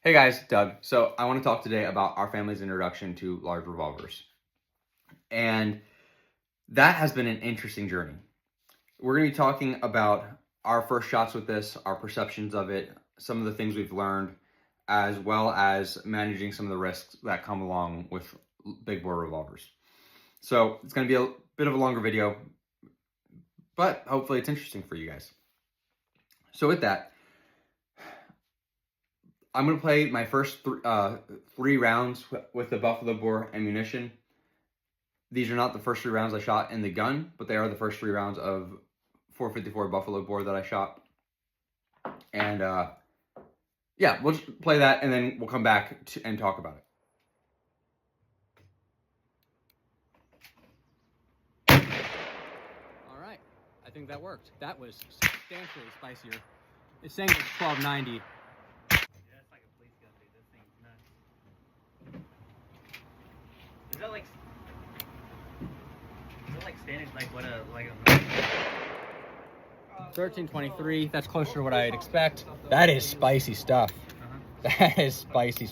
Hey guys, Doug. So I want to talk today about our family's introduction to large revolvers. And that has been an interesting journey. We're going to be talking about our first shots with this, our perceptions of it, some of the things we've learned, as well as managing some of the risks that come along with big bore revolvers. So it's going to be a bit of a longer video, but hopefully it's interesting for you guys. So with that, I'm going to play my first three rounds with the buffalo bore ammunition. These are not the first 3 rounds I shot in the gun, but they are the first 3 rounds of 454 buffalo bore that I shot. And yeah, we'll just play that and then we'll come back and talk about it. All right, I think that worked. That was substantially spicier. It's saying it's 1290. Yeah, it's like a police gun, dude. This thing's nuts. Is that like standing like what a 1323. That's closer to what I'd expect. That is spicy stuff. That is spicy.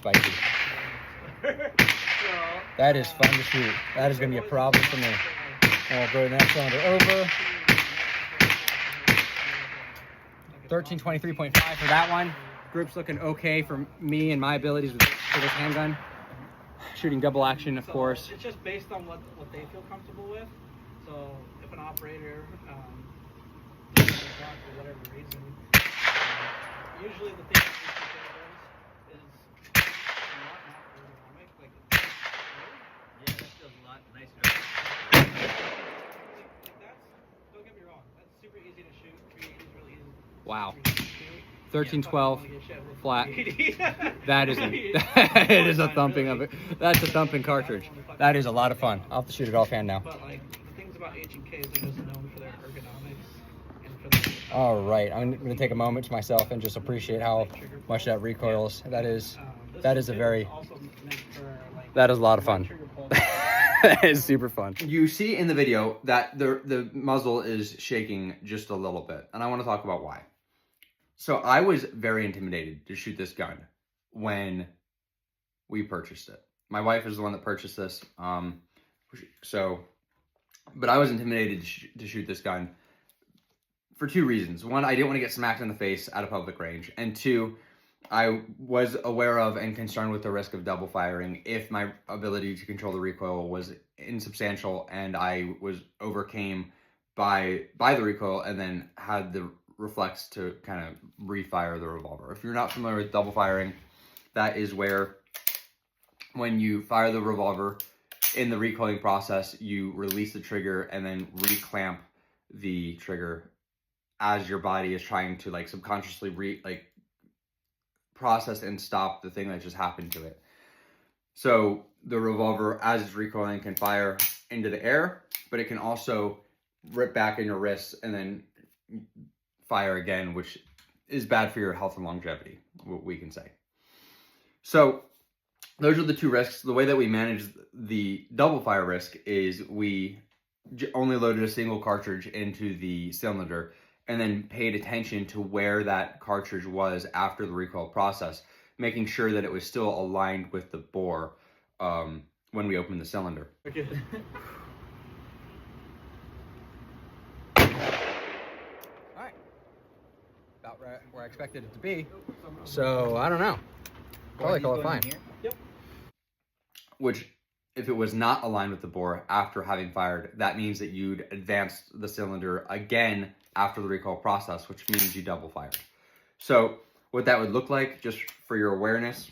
That is fun to shoot. That is going to be a problem for me. I'll go the next cylinder over. 1323.5 for that one. Group's looking okay for me and my abilities for this handgun. Shooting double action, of course. It's just based on what they feel comfortable with. So if an operator doesn't want to talk for whatever reason, usually the thing that is a lot more ergonomic. Like yeah, that feels a lot nicer. Like that's, don't get me wrong, that's super easy to shoot. 380 is really easy. Wow. 1312 flat. That is a thumping of it. That's a thumping cartridge. That is a lot of fun. I'll have to shoot it offhand now. But like the things about H&K is they're just known for their ergonomics and for the All right, I'm going to take a moment to myself and just appreciate how much that recoils. That is a very, that is a lot of fun. That is super fun. You see in the video that the muzzle is shaking just a little bit, and I want to talk about why. So I was very intimidated to shoot this gun when we purchased it. My wife is the one that purchased this, but I was intimidated to shoot this gun for 2 reasons. One, I didn't want to get smacked in the face at a public range, and 2, I was aware of and concerned with the risk of double firing if my ability to control the recoil was insubstantial and I was overcame by the recoil and then had the reflex to kind of refire the revolver. If you're not familiar with double firing, that is where when you fire the revolver in the recoiling process, you release the trigger and then reclamp the trigger as your body is trying to like subconsciously process and stop the thing that just happened to it. So the revolver, as it's recoiling, can fire into the air, but it can also rip back in your wrists and then fire again, which is bad for your health and longevity, we can say. So those are the 2 risks. The way that we manage the double fire risk is we only loaded a single cartridge into the cylinder and then paid attention to where that cartridge was after the recoil process, making sure that it was still aligned with the bore when we opened the cylinder. Okay. Alright. About where I expected it to be. So, I don't know. Probably call it fine. Yep. Which, if it was not aligned with the bore after having fired, that means that you'd advance the cylinder again after the recoil process, which means you double fired. So what that would look like, just for your awareness.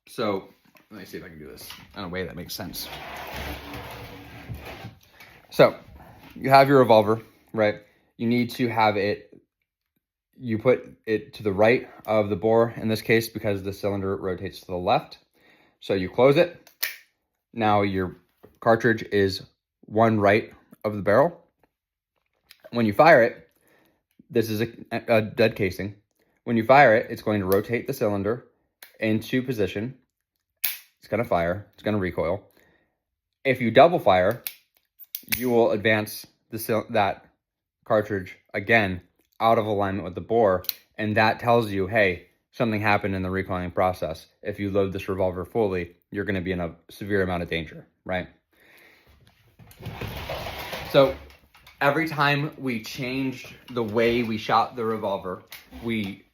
So let me see if I can do this in a way that makes sense. So you have your revolver, right? You need to have it, you put it to the right of the bore in this case because the cylinder rotates to the left. So you close it. Now your cartridge is one right of the barrel. When you fire it, this is a dead casing. When you fire it, it's going to rotate the cylinder into position. It's going to fire. It's going to recoil. If you double fire, you will advance that cartridge again out of alignment with the bore, and that tells you, hey, something happened in the recoiling process. If you load this revolver fully, you're going to be in a severe amount of danger, right? So every time we changed the way we shot the revolver, we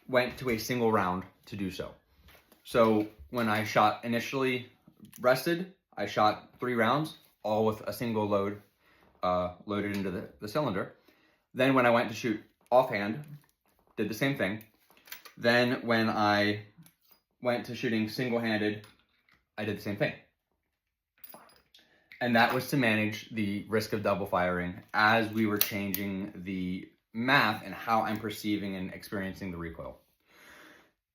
went to a single round to do so. So when I shot initially rested, I shot 3 rounds, all with a single load loaded into the cylinder. Then when I went to shoot offhand, did the same thing. Then when I went to shooting single-handed, I did the same thing. And that was to manage the risk of double firing as we were changing the math and how I'm perceiving and experiencing the recoil.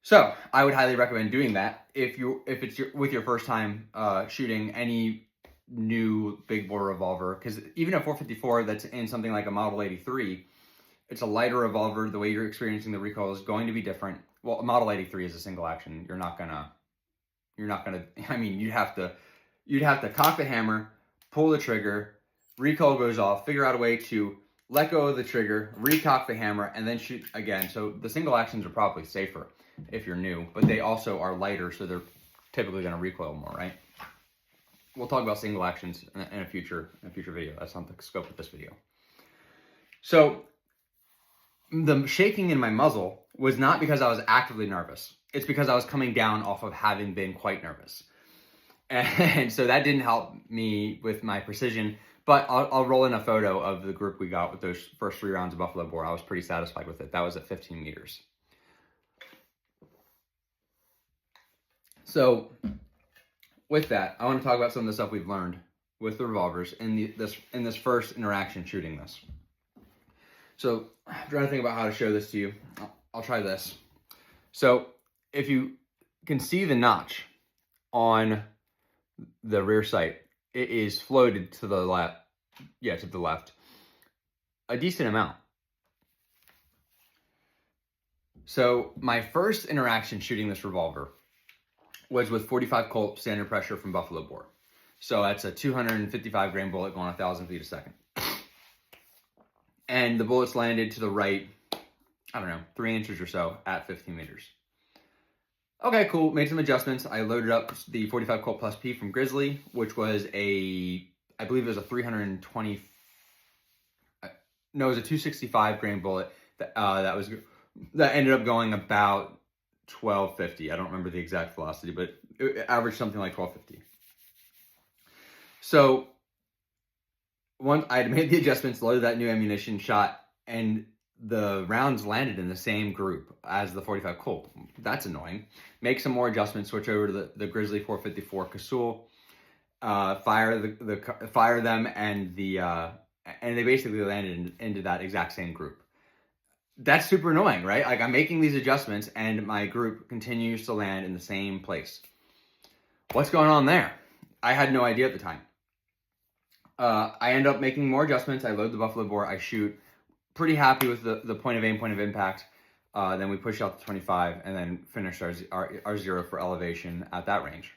So I would highly recommend doing that if it's with your first time shooting any new big bore revolver, because even a 454 that's in something like a Model 83, it's a lighter revolver. The way you're experiencing the recoil is going to be different. Well, a Model 83 is a single action. You're not gonna. I mean, you'd have to cock the hammer, pull the trigger, recoil goes off, figure out a way to let go of the trigger, recock the hammer, and then shoot again. So the single actions are probably safer if you're new, but they also are lighter, so they're typically going to recoil more, right? We'll talk about single actions in a future video. That's not the scope of this video. So the shaking in my muzzle was not because I was actively nervous. It's because I was coming down off of having been quite nervous. And so that didn't help me with my precision, but I'll roll in a photo of the group we got with those first 3 rounds of buffalo bore. I was pretty satisfied with it. That was at 15 meters. So with that, I want to talk about some of the stuff we've learned with the revolvers in this first interaction shooting this. So I'm trying to think about how to show this to you. I'll try this. So if you can see the notch on the rear sight, it is floated to the left. Yeah, to the left. A decent amount. So my first interaction shooting this revolver was with 45 Colt standard pressure from buffalo bore. So that's a 255 grain bullet going 1,000 feet a second. And the bullets landed to the right, I don't know, 3 inches or so at 15 meters. Okay, cool. Made some adjustments. I loaded up the 45 Colt Plus P from Grizzly, which was I believe it was a 320, no, it was a 265 grain bullet that ended up going about 1250. I don't remember the exact velocity, but it averaged something like 1250. So once I had made the adjustments, loaded that new ammunition, shot, and the rounds landed in the same group as the 45 Colt. That's annoying. Make some more adjustments, switch over to the Grizzly 454 Casull, fire them, and they basically landed into that exact same group. That's super annoying, right? Like, I'm making these adjustments and my group continues to land in the same place. What's going on there? I had no idea at the time. I end up making more adjustments. I load the buffalo bore. I shoot. Pretty happy with the point of aim, point of impact. Then we push out to 25 and then finish our 0 for elevation at that range.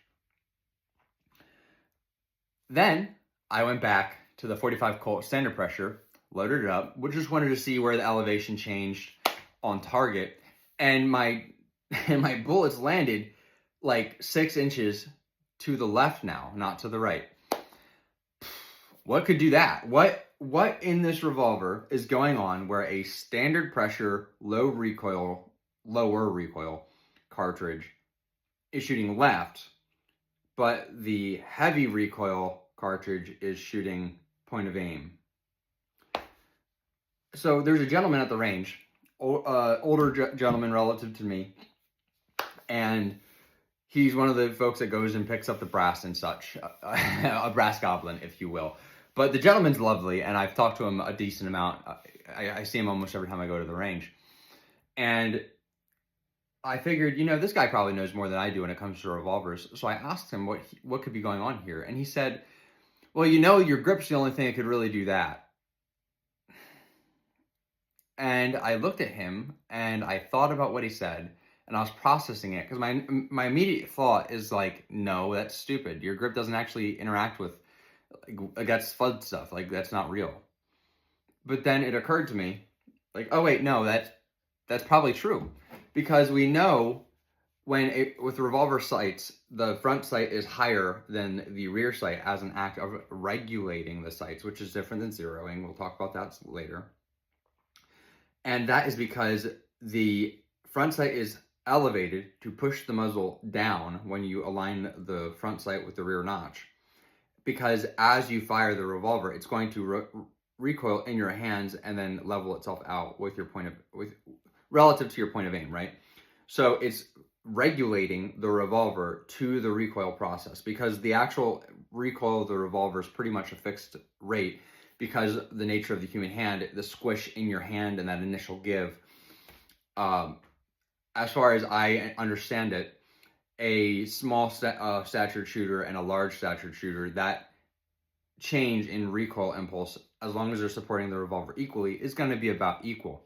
Then I went back to the 45 Colt standard pressure, loaded it up. We just wanted to see where the elevation changed on target. And my bullets landed like 6 inches to the left now, not to the right. What could do that? What in this revolver is going on where a standard pressure, lower recoil cartridge is shooting left, but the heavy recoil cartridge is shooting point of aim? So there's a gentleman at the range, older gentleman relative to me, and he's one of the folks that goes and picks up the brass and such, a brass goblin, if you will. But the gentleman's lovely, and I've talked to him a decent amount. I see him almost every time I go to the range. And I figured, this guy probably knows more than I do when it comes to revolvers. So I asked him what could be going on here. And he said, well, your grip's the only thing that could really do that. And I looked at him, and I thought about what he said, and I was processing it. Because my immediate thought is like, no, that's stupid. Your grip doesn't actually interact with, that's FUD stuff. Like, that's not real. But then it occurred to me, like, oh wait, no, that's probably true. Because we know with revolver sights, the front sight is higher than the rear sight as an act of regulating the sights, which is different than zeroing. We'll talk about that later. And that is because the front sight is elevated to push the muzzle down when you align the front sight with the rear notch. Because as you fire the revolver, it's going to recoil in your hands and then level itself out with your relative to your point of aim, right? So it's regulating the revolver to the recoil process, because the actual recoil of the revolver is pretty much a fixed rate because the nature of the human hand, the squish in your hand and that initial give. As far as I understand it, a small statured shooter and a large statured shooter, that change in recoil impulse, as long as they're supporting the revolver equally, is going to be about equal.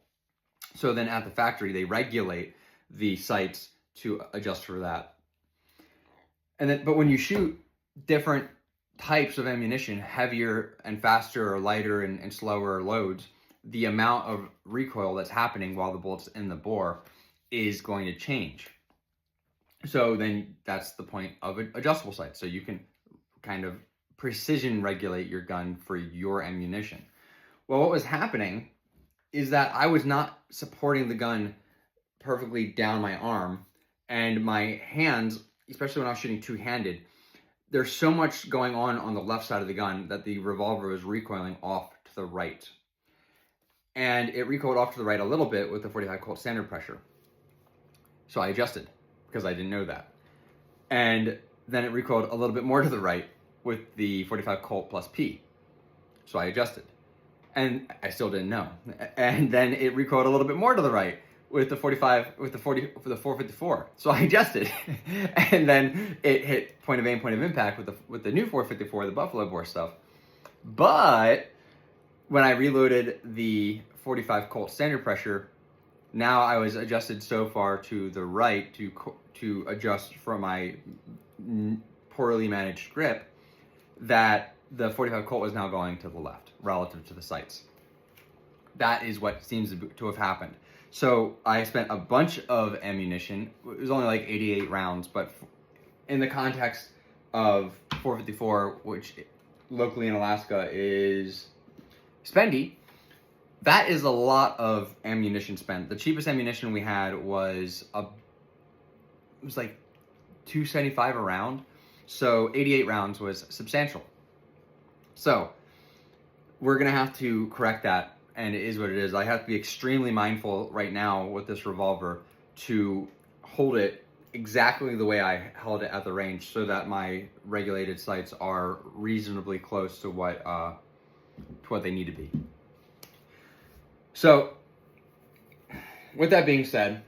So then at the factory, they regulate the sights to adjust for that. But when you shoot different types of ammunition, heavier and faster or lighter and slower loads, the amount of recoil that's happening while the bullet's in the bore is going to change. So then that's the point of adjustable sights. So you can kind of precision regulate your gun for your ammunition. Well, what was happening is that I was not supporting the gun perfectly down my arm, and my hands, especially when I was shooting two-handed, there's so much going on the left side of the gun that the revolver was recoiling off to the right. And it recoiled off to the right a little bit with the 45 Colt standard pressure. So I adjusted, because I didn't know that. And then it recoiled a little bit more to the right with the 45 Colt plus P. So I adjusted. And I still didn't know. And then it recoiled a little bit more to the right with the 454. So I adjusted. And then it hit point of aim, point of impact with the new 454, the Buffalo bore stuff. But when I reloaded the 45 Colt standard pressure, now I was adjusted so far to the right to adjust for my poorly managed grip that the 45 Colt was now going to the left relative to the sights. That is what seems to have happened. So I spent a bunch of ammunition. It was only like 88 rounds, but in the context of 454, which locally in Alaska is spendy, that is a lot of ammunition spent. The cheapest ammunition we had was like $275 a round. So 88 rounds was substantial. So we're going to have to correct that, and it is what it is. I have to be extremely mindful right now with this revolver to hold it exactly the way I held it at the range, so that my regulated sights are reasonably close to what they need to be. So with that being said,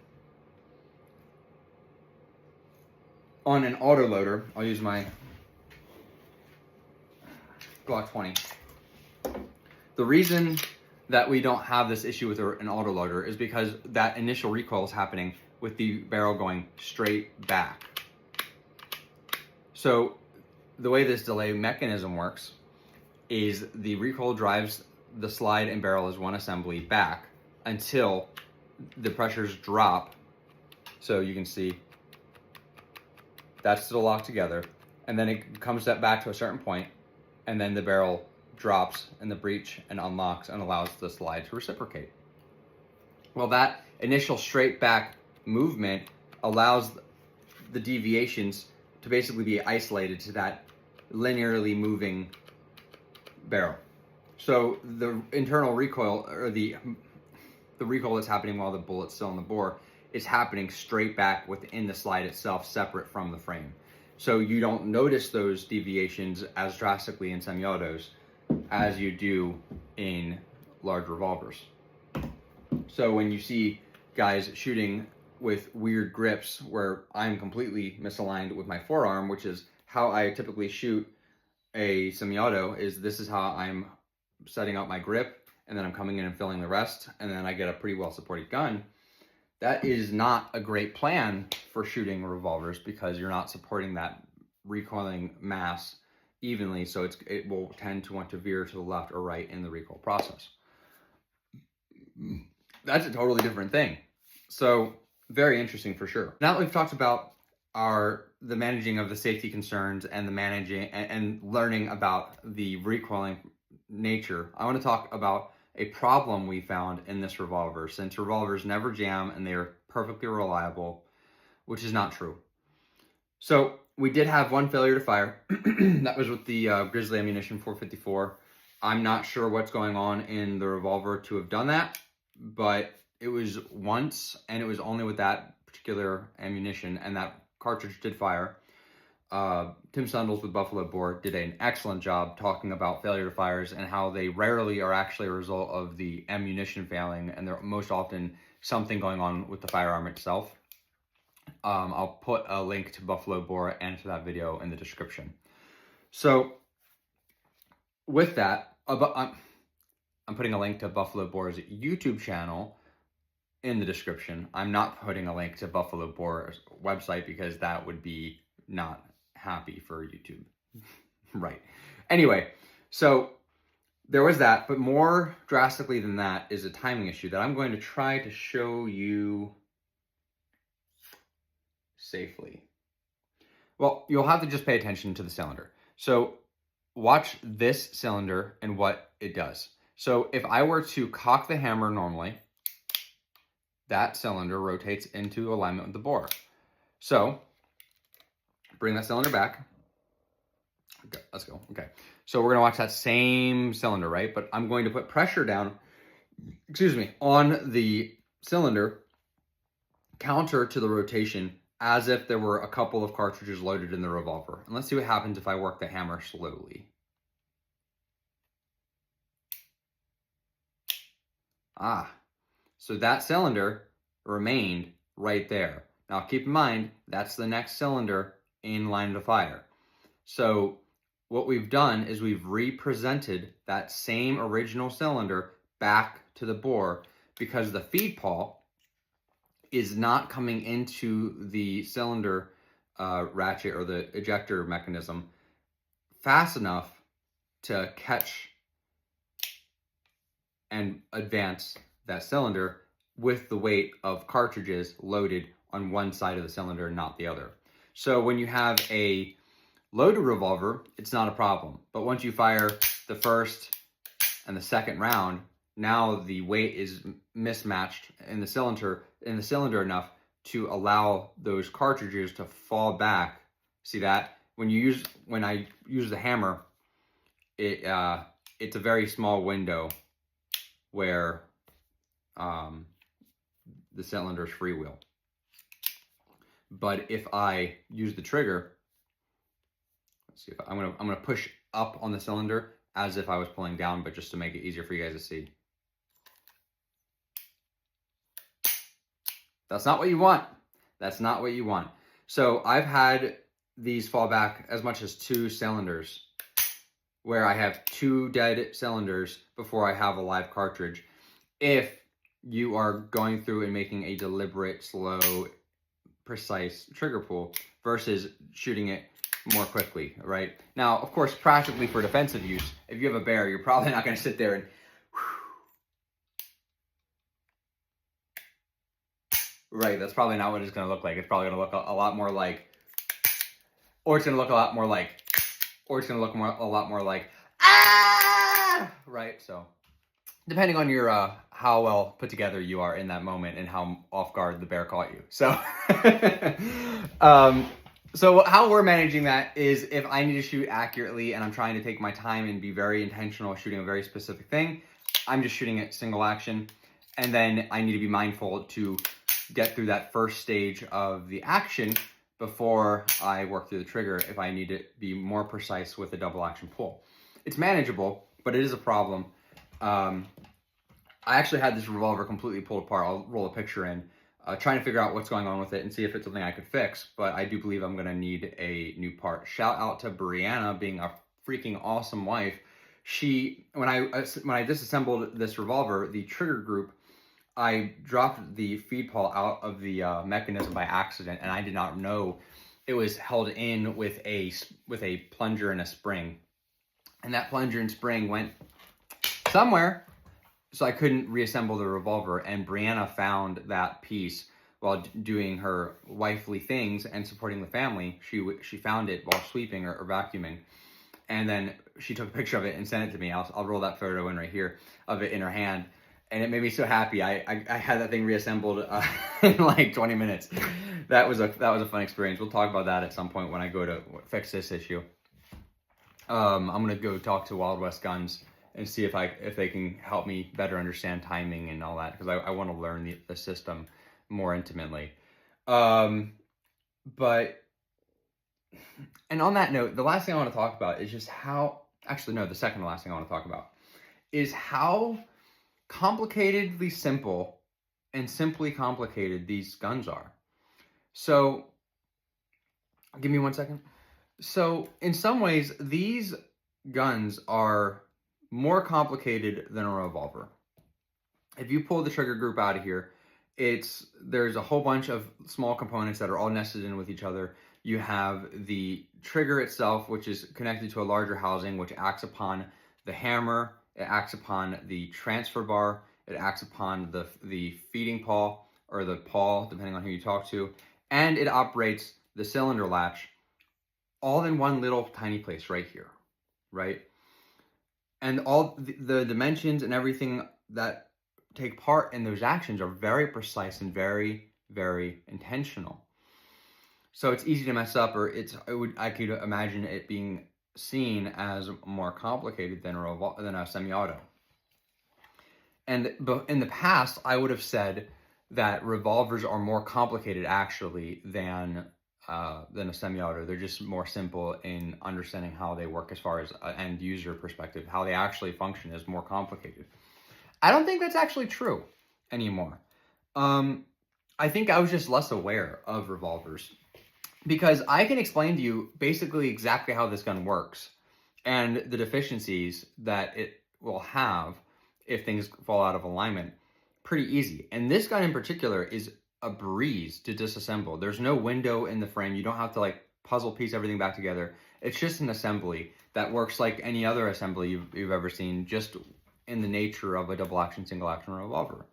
on an autoloader, I'll use my Glock 20. The reason that we don't have this issue with an autoloader is because that initial recoil is happening with the barrel going straight back. So the way this delay mechanism works is the recoil drives the slide and barrel as one assembly back until the pressures drop. So you can see that's still locked together, and then it comes back to a certain point, and then the barrel drops in the breech and unlocks and allows the slide to reciprocate. Well, that initial straight back movement allows the deviations to basically be isolated to that linearly moving barrel. So the internal recoil, or the recoil that's happening while the bullet's still in the bore, is happening straight back within the slide itself, separate from the frame. So you don't notice those deviations as drastically in semi-autos as you do in large revolvers. So when you see guys shooting with weird grips where I'm completely misaligned with my forearm, which is how I typically shoot a semi-auto, this is how I'm setting up my grip, and then I'm coming in and filling the rest, and then I get a pretty well supported gun. That is not a great plan for shooting revolvers, because you're not supporting that recoiling mass evenly, so it will tend to want to veer to the left or right in the recoil process. That's a totally different thing. So very interesting for sure. Now that we've talked about the managing of the safety concerns and the managing and learning about the recoiling nature, I want to talk about a problem we found in this revolver. Since revolvers never jam and they are perfectly reliable, which is not true. So we did have one failure to fire. That was with the Grizzly Ammunition 454. I'm not sure what's going on in the revolver to have done that, but it was once, and it was only with that particular ammunition, and that cartridge did fire. Tim Sundles with Buffalo Bore did an excellent job talking about failure to fires and how they rarely are actually a result of the ammunition failing, and they're most often something going on with the firearm itself. I'll put a link to Buffalo Bore and to that video in the description. So with that, I'm putting a link to Buffalo Bore's YouTube channel in the description. I'm not putting a link to Buffalo Bore's website because that would be not happy for YouTube. Right. Anyway, so there was that, but more drastically than that is a timing issue that I'm going to try to show you safely. Well, you'll have to just pay attention to the cylinder. So watch this cylinder and what it does. So if I were to cock the hammer normally, that cylinder rotates into alignment with the bore. So bring that cylinder back. Okay, let's go. Okay. So we're going to watch that same cylinder, right? But I'm going to put pressure down, on the cylinder counter to the rotation as if there were a couple of cartridges loaded in the revolver. And let's see what happens if I work the hammer slowly. So that cylinder remained right there. Now keep in mind, that's the next cylinder in line to fire. So what we've done is we've represented that same original cylinder back to the bore because the feed pawl is not coming into the cylinder ratchet or the ejector mechanism fast enough to catch and advance that cylinder with the weight of cartridges loaded on one side of the cylinder, not the other. So when you have a loaded revolver, it's not a problem. But once you fire the first and the second round, now the weight is mismatched in the cylinder enough to allow those cartridges to fall back. See that? When I use the hammer, it's a very small window where the cylinder is freewheel. But if I use the trigger, let's see if I'm gonna push up on the cylinder as if I was pulling down, but just to make it easier for you guys to see. That's not what you want. That's not what you want. So I've had these fall back as much as 2 cylinders, where I have 2 dead cylinders before I have a live cartridge. If you are going through and making a deliberate, slow, precise trigger pull versus shooting it more quickly, right? Now, of course, practically for defensive use, if you have a bear, you're probably not going to sit there and right, that's probably not what it's going to look like. It's probably going to look a lot more like, or it's going to look a lot more like, or it's going to look a lot more like, ah! Right, so depending on your how well put together you are in that moment and how off guard the bear caught you. So, so how we're managing that is if I need to shoot accurately and I'm trying to take my time and be very intentional shooting a very specific thing, I'm just shooting it single action. And then I need to be mindful to get through that first stage of the action before I work through the trigger if I need to be more precise with a double action pull. It's manageable, but it is a problem. I actually had this revolver completely pulled apart. I'll roll a picture in, trying to figure out what's going on with it and see if it's something I could fix, but I do believe I'm going to need a new part. Shout out to Brianna being a freaking awesome wife. When I disassembled this revolver, the trigger group, I dropped the feed pawl out of the mechanism by accident, and I did not know it was held in with a plunger and a spring. And that plunger and spring went somewhere, so I couldn't reassemble the revolver, and Brianna found that piece while doing her wifely things and supporting the family. She found it while sweeping or vacuuming, and then she took a picture of it and sent it to me. I'll roll that photo in right here of it in her hand, and it made me so happy. I had that thing reassembled in like 20 minutes. That was a fun experience. We'll talk about that at some point when I go to fix this issue. I'm gonna go talk to Wild West Guns and see if they can help me better understand timing and all that, because I want to learn the system more intimately. But, and on that note, the last thing I want to talk about is just how, actually no, the second to last thing I want to talk about is how complicatedly simple and simply complicated these guns are. So, give me 1 second. So, in some ways, these guns are more complicated than a revolver. If you pull the trigger group out of here, there's a whole bunch of small components that are all nested in with each other. You have the trigger itself, which is connected to a larger housing, which acts upon the hammer, it acts upon the transfer bar, it acts upon the feeding paw, or the paw, depending on who you talk to, and it operates the cylinder latch, all in one little tiny place right here, right? And all the dimensions and everything that take part in those actions are very precise and very, very intentional. So it's easy to mess up, or I could imagine it being seen as more complicated than a semi-auto. But in the past, I would have said that revolvers are more complicated actually than a semi-auto. They're just more simple in understanding how they work as far as an end user perspective. How they actually function is more complicated. I don't think that's actually true anymore. I think I was just less aware of revolvers, because I can explain to you basically exactly how this gun works and the deficiencies that it will have if things fall out of alignment pretty easy. And this gun in particular is a breeze to disassemble. There's no window in the frame. You don't have to like puzzle piece everything back together. It's just an assembly that works like any other assembly you've ever seen, just in the nature of a double action, single action revolver.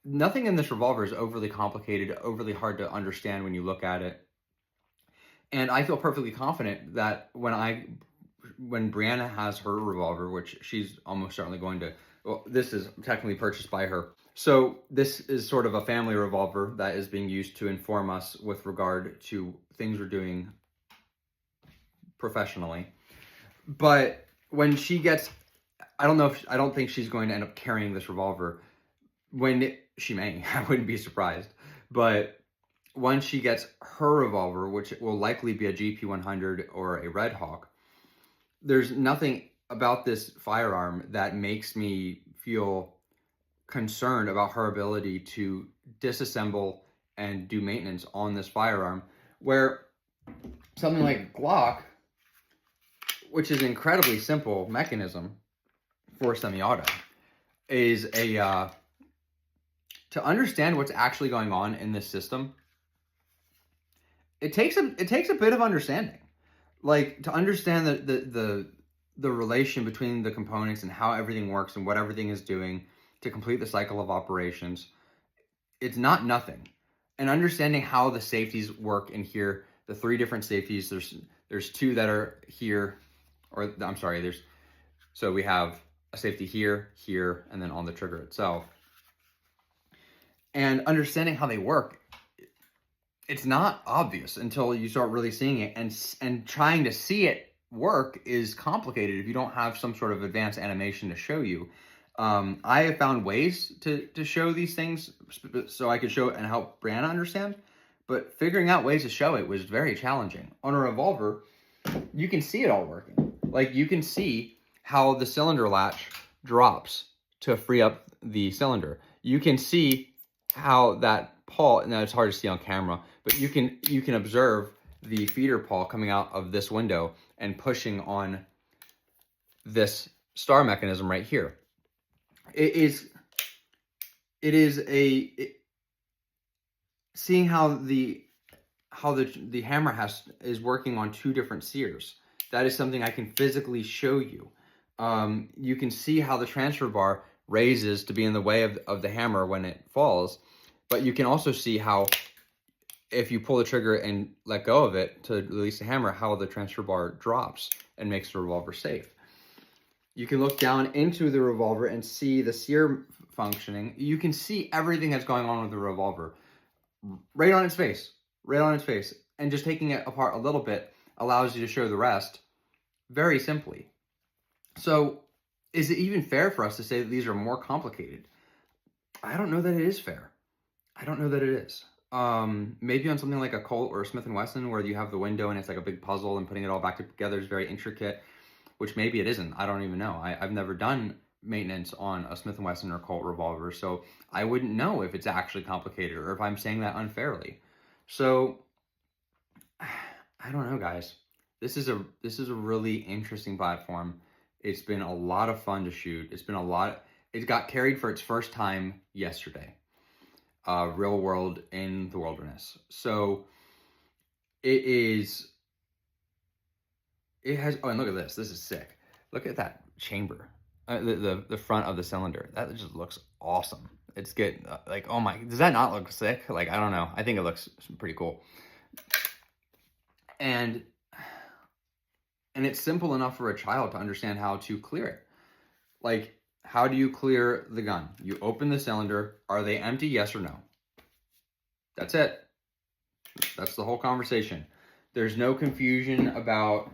Nothing in this revolver is overly complicated, overly hard to understand when you look at it. And I feel perfectly confident that when Brianna has her revolver, which she's almost certainly going to, well, this is technically purchased by her. So this is sort of a family revolver that is being used to inform us with regard to things we're doing professionally. But when she gets, I don't think she's going to end up carrying this revolver. She may, I wouldn't be surprised. But once she gets her revolver, which will likely be a GP100 or a Red Hawk, there's nothing about this firearm that makes me feel concerned about her ability to disassemble and do maintenance on this firearm, where something like Glock, which is an incredibly simple mechanism for semi-auto, is to understand what's actually going on in this system. It takes a bit of understanding, like to understand the relation between the components and how everything works and what everything is doing to complete the cycle of operations. It's not nothing. And understanding how the safeties work in here, the 3 different safeties, there's 2 that are here, or I'm sorry, so we have a safety here, and then on the trigger itself. And understanding how they work, it's not obvious until you start really seeing it, and trying to see it work is complicated if you don't have some sort of advanced animation to show you. I have found ways to show these things so I could show it and help Brianna understand, but figuring out ways to show it was very challenging. On a revolver, you can see it all working. Like, you can see how the cylinder latch drops to free up the cylinder. You can see how that paw, now it's hard to see on camera, but you can observe the feeder paw coming out of this window and pushing on this star mechanism right here. Seeing how the hammer is working on 2 different sears. That is something I can physically show you. You can see how the transfer bar raises to be in the way of the hammer when it falls, But you can also see how if you pull the trigger and let go of it to release the hammer, how the transfer bar drops and makes the revolver safe. You can look down into the revolver and see the sear functioning. You can see everything that's going on with the revolver right on its face, right on its face. And just taking it apart a little bit allows you to show the rest very simply. So is it even fair for us to say that these are more complicated? I don't know that it is fair. I don't know that it is. Maybe on something like a Colt or a Smith & Wesson where you have the window and it's like a big puzzle and putting it all back together is very intricate, which maybe it isn't. I don't even know. I've never done maintenance on a Smith & Wesson or Colt revolver, so I wouldn't know if it's actually complicated or if I'm saying that unfairly. So I don't know, guys. This is a really interesting platform. It's been a lot of fun to shoot. It got carried for its first time yesterday. Real world in the wilderness. So it has, oh, and look at this. This is sick. Look at that chamber. The front of the cylinder. That just looks awesome. It's good. Like, oh my, does that not look sick? Like, I don't know. I think it looks pretty cool. And it's simple enough for a child to understand how to clear it. Like, how do you clear the gun? You open the cylinder. Are they empty? Yes or no? That's it. That's the whole conversation. There's no confusion about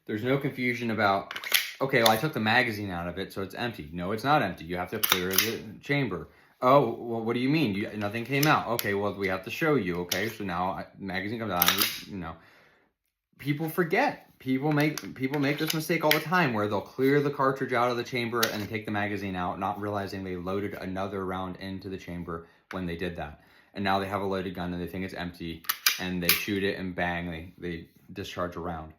okay, well, I took the magazine out of it, so it's empty. No, it's not empty. You have to clear the chamber. Oh, well, what do you mean? Nothing came out. Okay, well, we have to show you. Okay, so now the magazine comes out. People forget. People make this mistake all the time where they'll clear the cartridge out of the chamber and then take the magazine out, not realizing they loaded another round into the chamber when they did that. And now they have a loaded gun and they think it's empty and they shoot it and bang, they discharge a round.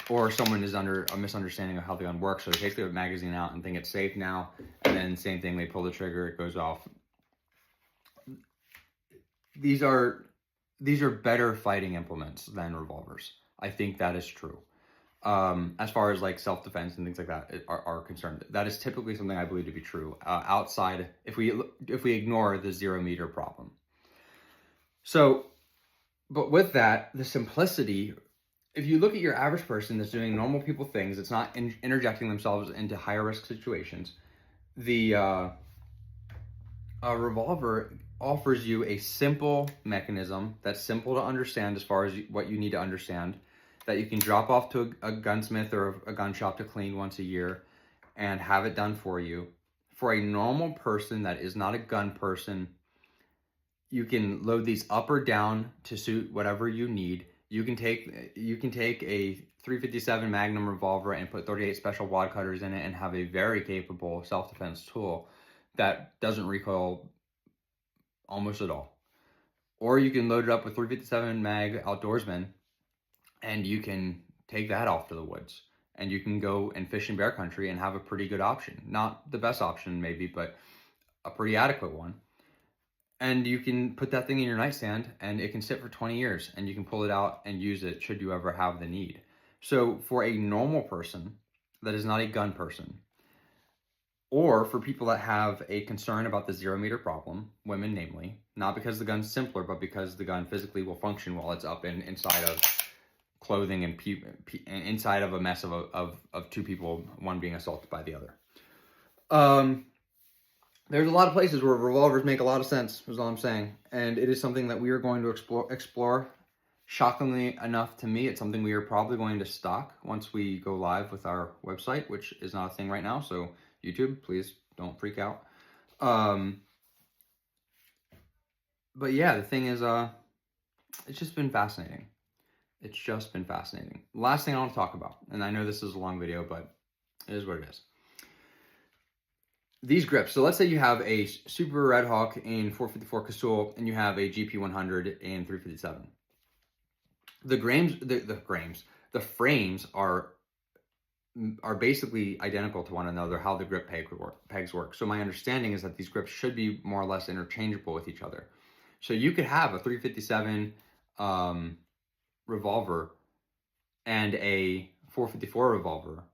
Or someone is under a misunderstanding of how the gun works, so they take the magazine out and think it's safe now, and then same thing, they pull the trigger, it goes off. These are better fighting implements than revolvers. I think that is true. As far as like self-defense and things like that are concerned, that is typically something I believe to be true. Outside, if we ignore the 0 meter problem. So, but with that, the simplicity. If you look at your average person that's doing normal people things, it's not interjecting themselves into higher risk situations. The revolver offers you a simple mechanism that's simple to understand as far as what you need to understand, that you can drop off to a gunsmith or a gun shop to clean once a year and have it done for you. For a normal person that is not a gun person, you can load these up or down to suit whatever you need. You can take a 357 Magnum revolver and put 38 special wad cutters in it and have a very capable self-defense tool that doesn't recoil almost at all. Or you can load it up with 357 mag Outdoorsman and you can take that off to the woods and you can go and fish in bear country and have a pretty good option. Not the best option maybe, but a pretty adequate one. And you can put that thing in your nightstand and it can sit for 20 years and you can pull it out and use it should you ever have the need. So for a normal person that is not a gun person, or for people that have a concern about the 0 meter problem, women namely, not because the gun's simpler, but because the gun physically will function while it's up inside of clothing and inside of a mess of two people, one being assaulted by the other. There's a lot of places where revolvers make a lot of sense, is all I'm saying. And it is something that we are going to explore. Shockingly enough to me, it's something we are probably going to stock once we go live with our website, which is not a thing right now. So YouTube, please don't freak out. But yeah, the thing is, it's just been fascinating. It's just been fascinating. Last thing I want to talk about, and I know this is a long video, but it is what it is. These grips. So let's say you have a Super Red Hawk in 454 Casull and you have a GP100 in 357. The frames are basically identical to one another, how the grip pegs work. So my understanding is that these grips should be more or less interchangeable with each other. So you could have a 357 revolver and a 454 revolver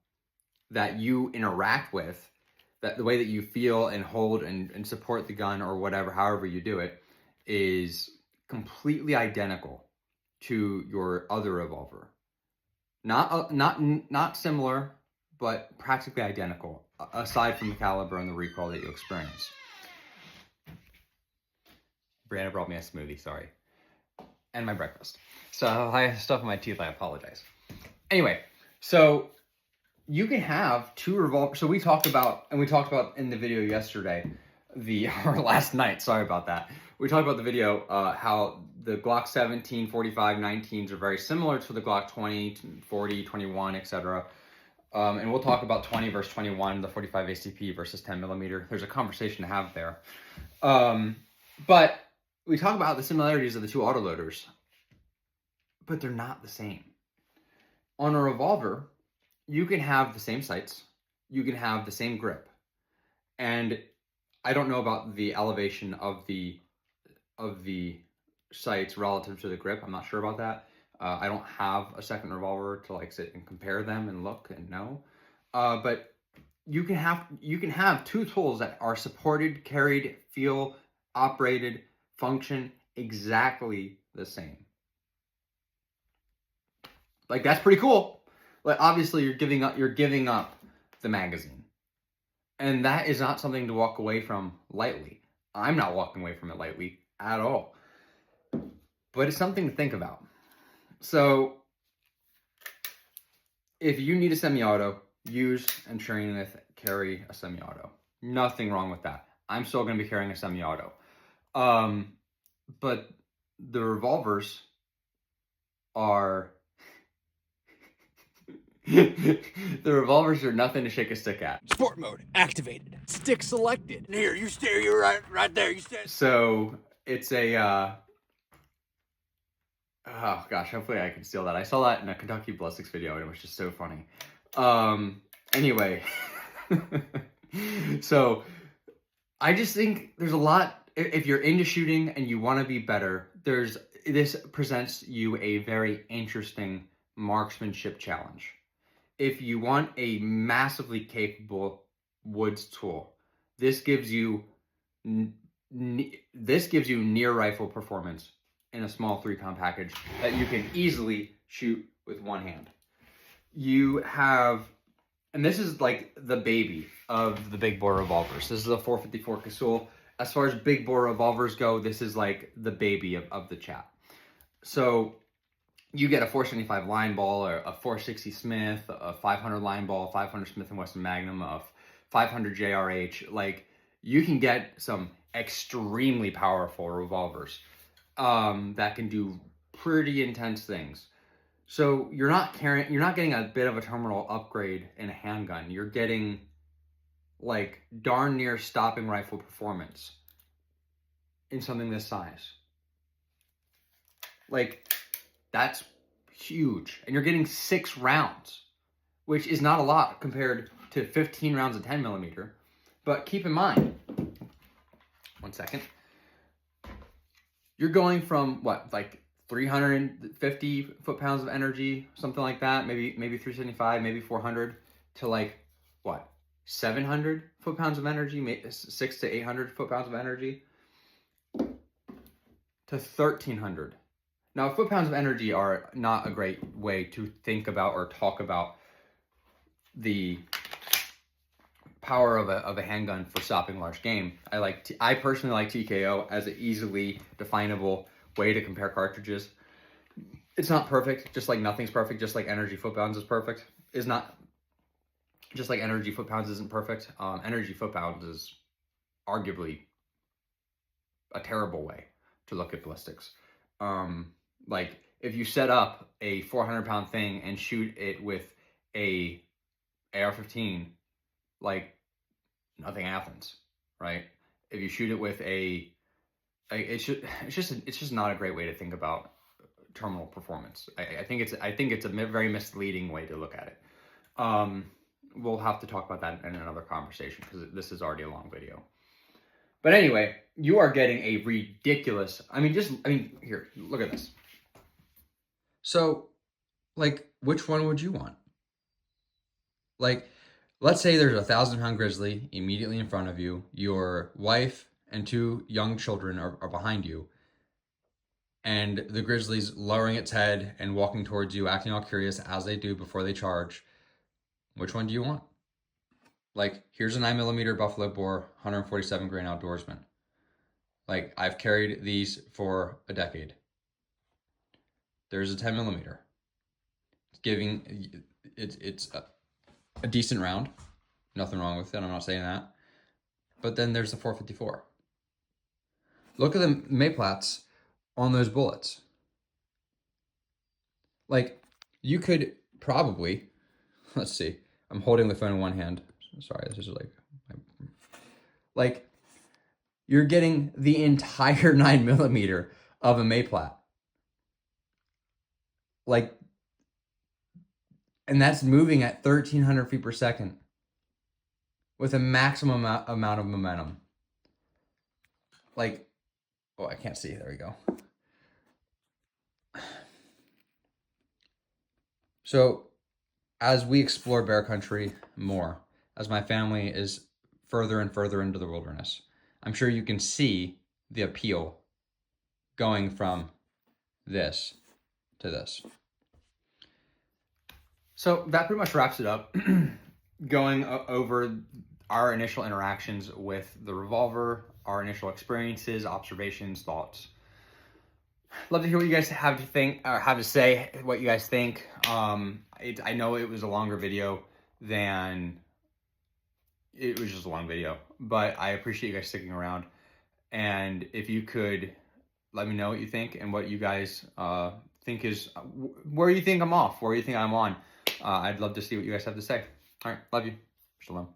that you interact with that the way that you feel and hold and support the gun or whatever, however you do it, is completely identical to your other revolver. Not similar, but practically identical, aside from the caliber and the recoil that you experience. Brianna brought me a smoothie, sorry. And my breakfast. So I have stuff in my teeth, I apologize. Anyway, so you can have two revolvers. So we talked about in the video yesterday, or last night, sorry about that. We talked about the video, how the Glock 17, 45, 19s are very similar to the Glock 20, 40, 21, etc. And we'll talk about 20 versus 21, the 45 ACP versus 10 millimeter. There's a conversation to have there. But we talk about the similarities of the two autoloaders, but they're not the same. On a revolver, you can have the same sights, you can have the same grip, and I don't know about the elevation of the sights relative to the grip. I'm not sure about that. I don't have a second revolver to like sit and compare them and look and know. But you can have two tools that are supported, carried, feel, operated, function exactly the same. Like, that's pretty cool. Like, obviously you're giving up the magazine. And that is not something to walk away from lightly. I'm not walking away from it lightly at all. But it's something to think about. So if you need a semi-auto, use and train with, carry a semi-auto. Nothing wrong with that. I'm still going to be carrying a semi-auto. But the revolvers are the revolvers are nothing to shake a stick at. Sport mode activated. Stick selected. Here, you stay. You're right there. You stay. So it's a oh gosh, hopefully I can steal that. I saw that in a Kentucky Ballistics video and it was just so funny. Anyway, so I just think there's a lot. If you're into shooting and you want to be better, this presents you a very interesting marksmanship challenge. If you want a massively capable woods tool, this gives you near rifle performance in a small 3-pound package that you can easily shoot with one hand. You have, and this is like the baby of the big bore revolvers. This is a 454 Casull. As far as big bore revolvers go, this is like the baby of the chat. So you get a 475 line ball, or a 460 Smith, a 500 line ball, 500 Smith & Wesson Magnum, a 500 JRH. Like, you can get some extremely powerful revolvers that can do pretty intense things. So you're not getting a bit of a terminal upgrade in a handgun. You're getting like darn near stopping rifle performance in something this size. Like, that's huge. And you're getting 6 rounds, which is not a lot compared to 15 rounds of 10 millimeter. But keep in mind, one second, you're going from what, like 350 foot-pounds of energy, something like that, maybe 375, maybe 400, to like, what, 700 foot-pounds of energy, 600 to 800 foot-pounds of energy, to 1,300. Now, foot-pounds of energy are not a great way to think about or talk about the power of a handgun for stopping large game. I personally like TKO as an easily definable way to compare cartridges. It's not perfect, just like nothing's perfect, just like energy foot-pounds is perfect. Is not, just like energy foot-pounds isn't perfect. Energy foot-pounds is arguably a terrible way to look at ballistics. Like, if you set up a 400-pound thing and shoot it with a AR-15, like, nothing happens, right? If you shoot it with it's just not a great way to think about terminal performance. I think it's a very misleading way to look at it. We'll have to talk about that in another conversation because this is already a long video. But anyway, you are getting a ridiculous, here, look at this. So, like, which one would you want? Like let's say there's a 1,000-pound grizzly immediately in front of you. Your wife and 2 young children are behind you. And the grizzly's lowering its head and walking towards you, acting all curious as they do before they charge. Which one do you want? Like, here's a 9mm buffalo boar, 147 grain outdoorsman. Like, I've carried these for a decade. There's a 10mm. It's a decent round. Nothing wrong with it. I'm not saying that. But then there's the 454. Look at the Mayplats on those bullets. Like, you could probably, let's see, I'm holding the phone in one hand. Sorry, this is like you're getting the entire 9mm of a Mayplat. Like, and that's moving at 1,300 feet per second with a maximum amount of momentum. Like, oh, I can't see. There we go. So, as we explore bear country more, as my family is further and further into the wilderness, I'm sure you can see the appeal going from this to this. So that pretty much wraps it up. Going over our initial interactions with the Revolver, our initial experiences, observations, thoughts. Love to hear what you guys have to think, or have to say, what you guys think. I know it was a longer video than, it was just a long video, but I appreciate you guys sticking around. And if you could let me know what you think and what you guys think is, where you think I'm off, where you think I'm on. I'd love to see what you guys have to say. All right, love you. Shalom.